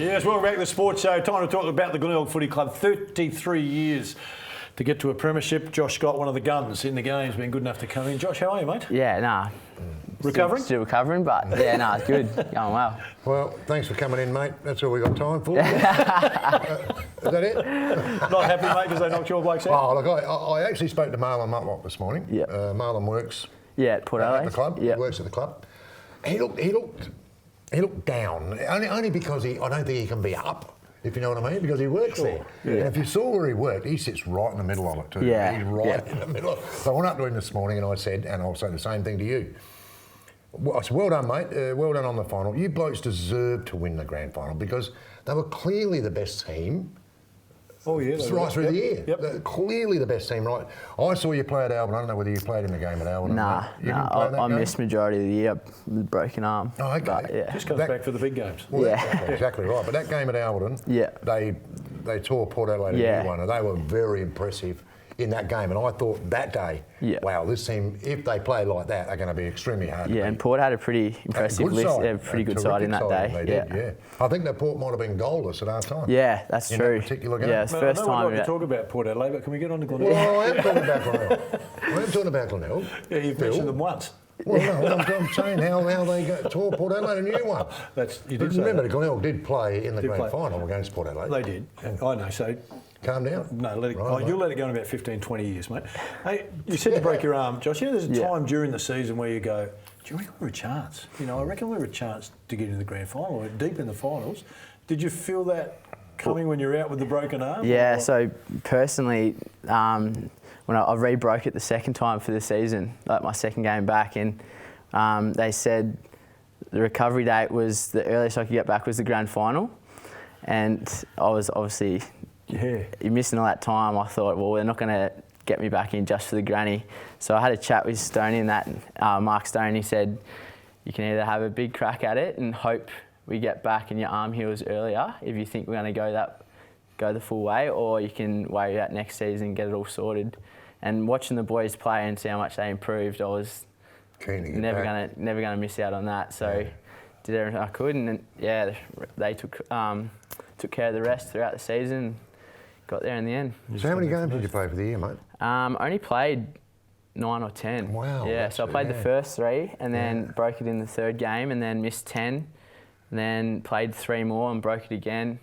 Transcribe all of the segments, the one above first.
Yes, welcome back to the Sports Show. Time to talk about the Glenelg Footy Club. 33 years to get to a premiership. Josh Scott, one of the guns in the game, has been good enough to come in. Josh, how are you, mate? Yeah, nah. Recovering? Still recovering, but yeah, nah, it's good. Going well. Well, thanks for coming in, mate. That's all we got time for. Is that it? Not happy, mate, because they knocked your blokes out? Oh, look, I actually spoke to Marlon Mutlop this morning. Yep. Marlon works at Port Adelaide. at the club. Yep. He works at the club. He looked down, only because I don't think he can be up, if you know what I mean, because he works there. Yeah. And if you saw where he worked, he sits right in the middle of it too. Yeah. He's right in the middle of it. So I went up to him this morning and I said, and I'll say the same thing to you. Well, I said, well done, mate. Well done on the final. You blokes deserve to win the grand final because they were clearly the best team. Oh, yeah. Right through the year. Yep. They're clearly the best team, right? I saw you play at Albion. I don't know whether you played in the game at Albion. Nah, I missed majority of the year with a broken arm. Oh, okay. But, yeah. Just comes back for the big games. Well, exactly right. But that game at Albion, they tore Port Adelaide a new one, and they were very impressive in that game. And I thought that day, wow, this team, if they play like that, are going to be extremely hard to beat. And Port had a pretty impressive list. They had a pretty good side in that day. They did, yeah. I think that Port might have been goalless at half time. Yeah, that's in true. That particular game. Yeah, it's the first time. I would like to talk about Port Adelaide, but can we get on to Glenelg? Well, I am talking about Glenelg. I am talking about Glenelg. Yeah, you've mentioned them once. Well, no, I'm saying how they tore Port Adelaide a new one. You did remember, Glenelg did play in the grand final against Port Adelaide. They did. I know, so... Calm down. No, you'll let it go in about 15, 20 years, mate. Hey, you said to break your arm, Josh. There's a time during the season where you go, do you reckon we're a chance? I reckon we're a chance to get into the grand final, or deep in the finals. Did you feel that coming when you're out with the broken arm? Yeah, so personally, when I re-broke it the second time for the season, like my second game back, and they said the recovery date was the earliest I could get back was the grand final, and I was obviously... Yeah. You're missing all that time. I thought, well, they're not going to get me back in just for the granny. So I had a chat with Stoney and that, Mark Stone. He said, you can either have a big crack at it and hope we get back and your arm heals earlier if you think we're going to go the full way, or you can wait out next season and get it all sorted. And watching the boys play and see how much they improved, I was never going to miss out on that. So did everything I could, and they took care of the rest throughout the season. Got there in the end. So how many games did you play for the year, mate? I only played 9 or 10. Wow. Yeah, so I played the first 3 and then broke it in the third game and then missed 10 and then played 3 more and broke it again.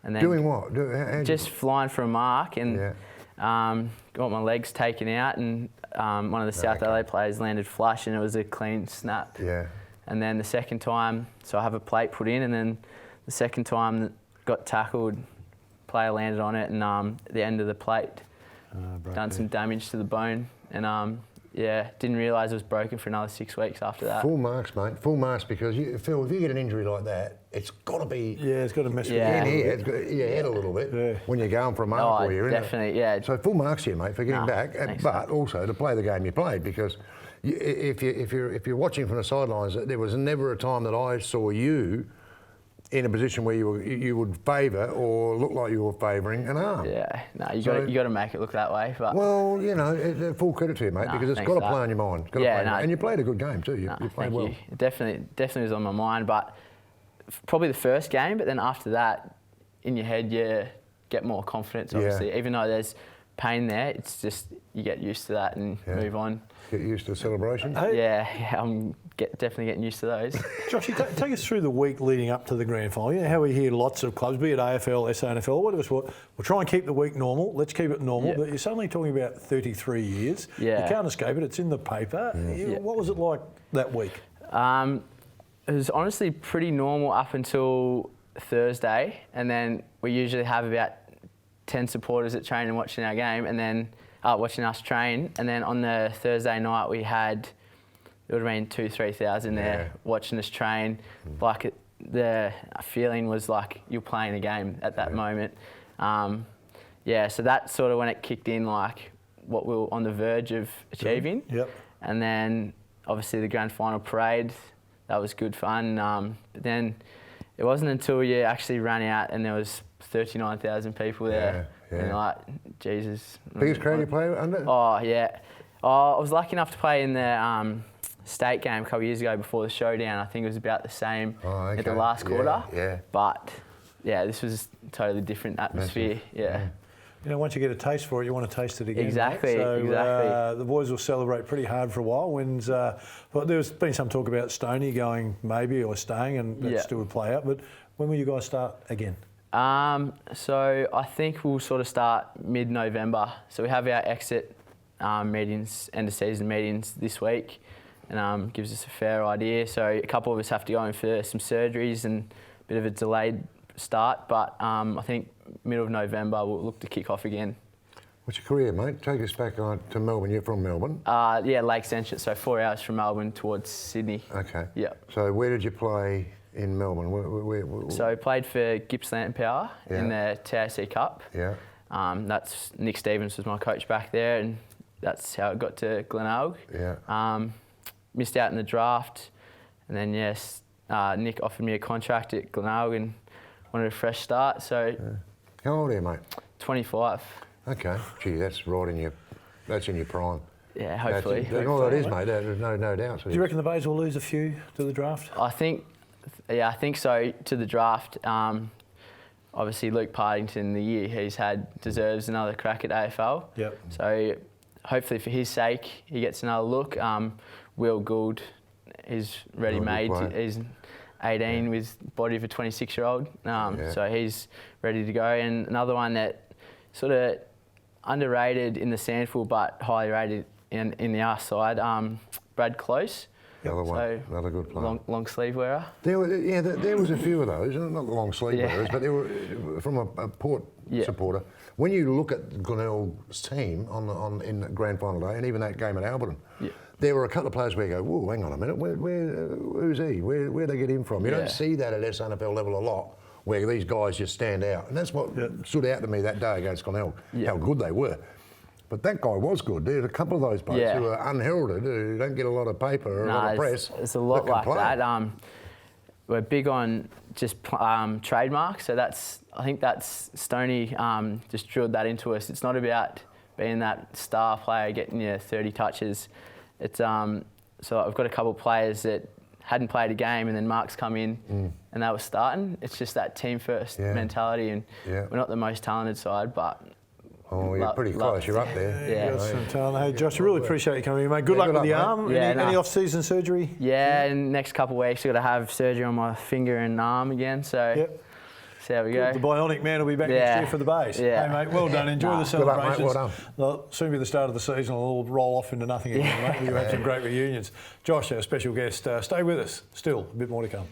And then doing what? Just flying for a mark and got my legs taken out, and one of the South Adelaide players landed flush and it was a clean snap. Yeah. And then the second time, so I have a plate put in, and then the second time got tackled, player landed on it, and at the end of the plate, done some damage to the bone, and didn't realise it was broken for another 6 weeks after that. Full marks, mate. Full marks, because Phil, if you get an injury like that, it's got to be. Yeah, it's got to mess with in here. It's got your head a little bit when you're going for a mark. Definitely, yeah. So full marks here, mate, for getting back, but also to play the game you played, because if you're watching from the sidelines, there was never a time that I saw you in a position where you would favour or look like you were favouring an arm. Yeah, no, you got to make it look that way. But well, full credit to you, mate, because it's got to play on your mind. And you played a good game too. You played well. It definitely was on my mind, but probably the first game. But then after that, in your head, you get more confidence. Obviously, even though there's pain there, it's just you get used to that and move on. Get used to the celebration. I'm definitely getting used to those. Josh, take us through the week leading up to the grand final. You know how we hear lots of clubs, be it AFL, SANFL, whatever, we'll try and keep the week normal. Let's keep it normal. But you're suddenly talking about 33 years. You can't escape it. It's in the paper. What was it like that week? It was honestly pretty normal up until Thursday, and then we usually have about 10 supporters at train and watching our game, and then watching us train. And then on the Thursday night, we had, it would have been 2,000-3,000 there watching us train. Like the feeling was like you're playing a game at that moment. So that's sort of when it kicked in, like what we were on the verge of achieving. And then obviously the grand final parade, that was good fun. But then it wasn't until you actually ran out and there was 39,000 people there. And like, Jesus. Biggest crowd you play under? Oh, yeah. I was lucky enough to play in the state game a couple of years ago before the showdown. I think it was about the same at the last quarter. But yeah, this was a totally different atmosphere. Yeah. You know, once you get a taste for it, you want to taste it again. Exactly, Mate. So, exactly. The boys will celebrate pretty hard for a while. But there's been some talk about Stoney going maybe or staying, and that still would play out. But when will you guys start again? So I think we'll sort of start mid-November. So we have our exit meetings, end of season meetings this week, and gives us a fair idea. So a couple of us have to go in for some surgeries and a bit of a delayed start, but I think middle of November we'll look to kick off again. What's your career, mate? Take us back to Melbourne. You're from Melbourne? Yeah, Lakes Entrance, so 4 hours from Melbourne towards Sydney. Okay. Yeah. So where did you play in Melbourne? Where? So I played for Gippsland Power in the TAC Cup. Yeah. That's Nick Stevens was my coach back there, and that's how it got to Glenelg. Yeah. Missed out in the draft, and then Nick offered me a contract at Glenelg and wanted a fresh start. So. Yeah. How old are you, mate? 25. Okay. Gee, that's right in your prime. Yeah, hopefully. That's all that is, mate. There's no doubt. Do you reckon the Bays will lose a few to the draft? I think so, to the draft. Obviously, Luke Partington, the year he's had, deserves another crack at AFL. Yep. So hopefully for his sake, he gets another look. Will Gould is ready-made. He's 18 with body of a 26-year-old. So he's ready to go. And another one that sort of underrated in the SANFL but highly rated in the arse side, Brad Close. Another good player. Long sleeve wearer. There was a few of those, not long sleeve wearers, but they were from a Port supporter. When you look at Glenelg's team in the grand final day, and even that game at Alberton, there were a couple of players where you go, whoa, hang on a minute, who's he? Where'd they get him from? You don't see that at SANFL level a lot, where these guys just stand out. And that's what stood out to me that day against Glenelg, how good they were. But that guy was good. There's a couple of those players who are unheralded, who don't get a lot of paper or a lot of press. It's a lot like that. We're big on just trademarks, so I think that's Stoney just drilled that into us. It's not about being that star player getting you 30 touches. It's so I've got a couple of players that hadn't played a game, and then Mark's come in and they were starting. It's just that team first mentality, and we're not the most talented side, but. Oh, you're pretty close. You're up there. Yeah. Hey, Josh, I really appreciate you coming in, mate. Good luck with the arm. Any off-season surgery? Yeah, in the next couple of weeks, I've got to have surgery on my finger and arm again. So, see how we go. The bionic man will be back next year for the Bays. Yeah. Hey, mate, well done. Enjoy the celebrations. Good luck, mate. Well done. They'll soon be the start of the season. It'll all roll off into nothing again, mate. You have some great reunions. Josh, our special guest, stay with us. Still, a bit more to come.